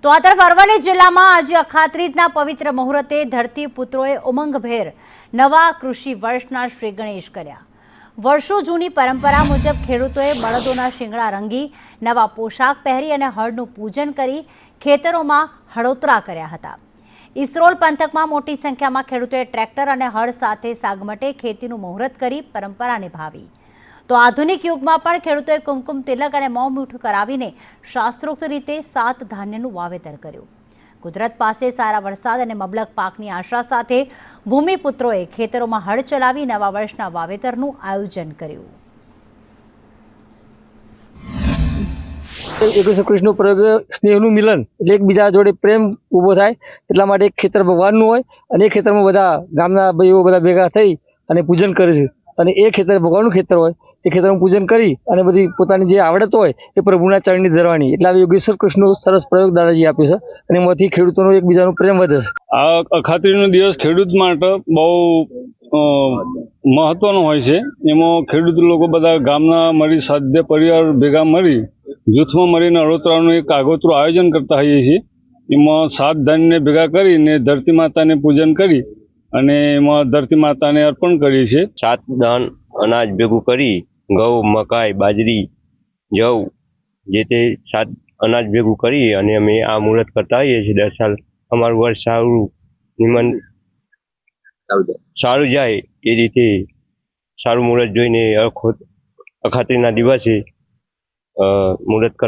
તો આ તરફ અરવલ્લી જિલ્લામાં આજે અખાત્રીજના પવિત્ર મુહૂર્તે ધરતીપુત્રોએ ઉમંગભેર નવા કૃષિ વર્ષના શ્રી ગણેશ કર્યા। વર્ષો જૂની પરંપરા મુજબ ખેડૂતોએ બળદોના શિંગડા રંગી નવા પોશાક પહેરી અને હળનું પૂજન કરી ખેતરોમાં હળોતરા કર્યા હતા। ઇસરોલ પંથકમાં મોટી સંખ્યામાં ખેડૂતોએ ટ્રેક્ટર અને હળ સાથે સાગમટે ખેતીનું મુહૂર્ત કરી પરંપરા નિભાવી। તો આધુનિક યુગમાં પણ ખેડૂતોએ કુમકુમ તિલક અને મોં મીઠું કરાવીને શાસ્ત્રોક્ત રીતે 7 ધાન્યનું વાવેતર કર્યું। કુદરત પાસે સારા વરસાદ અને મબલક પાકની આશા સાથે ભૂમિપુત્રોએ ખેતરોમાં હળ ચલાવી નવા વર્ષના વાવેતરનું આયોજન કર્યું। કૃષ્ણ પ્રયોગ સ્નેહનું મિલન એટલે એકબીજા જોડે પ્રેમ ઊભો થાય એટલા માટે એક ખેતર ભગવાનનું હોય અને એ ખેતરમાં બધા ગામના ભાઈઓ બધા ભેગા થઈ અને પૂજન કરે છે અને એ ખેતર ભગવાનનું ખેતર હોય એ ખેતરનું પૂજન કરી અને બધી પોતાની જે આવડત હોય એ પ્રભુના ચરણની ધરવાની એટલે આ યોગેશ્વર કૃષ્ણનો સરસ પ્રયોગ દાદાજી આપ્યો છે અને એમાંથી ખેડૂતોનો એકબીજાનો પ્રેમ વધે છે। આ અખાત્રીજનો દિવસ ખેડૂત માટે બહુ મહત્વનો હોય છે। એમાં ખેડૂત લોકો બધા ગામના મળી સાધ્ય પરિવાર ભેગા મળી જૂથમાં મળીને હળોતરાનું એક આગોતરું આયોજન કરતા હોઈએ છીએ। એમાં 7 ધાન્યને ભેગા કરીને ધરતી માતાને પૂજન કરી અને એમાં ધરતી માતાને અર્પણ કરીએ છીએ। 7 દાન અનાજ ભેગું કરી ઘઉં, મકાઈ, બાજરી, જવ જે તે 7 અનાજ ભેગું કરી અને અમે આ મુહૂર્ત કરતા હોઈએ છીએ। 10 સાલ અમારું વર્ષ સારું જાય એ રીતે સારું મુહૂર્ત જોઈને અખાત્રીજના દિવસે મુહૂર્ત કરતા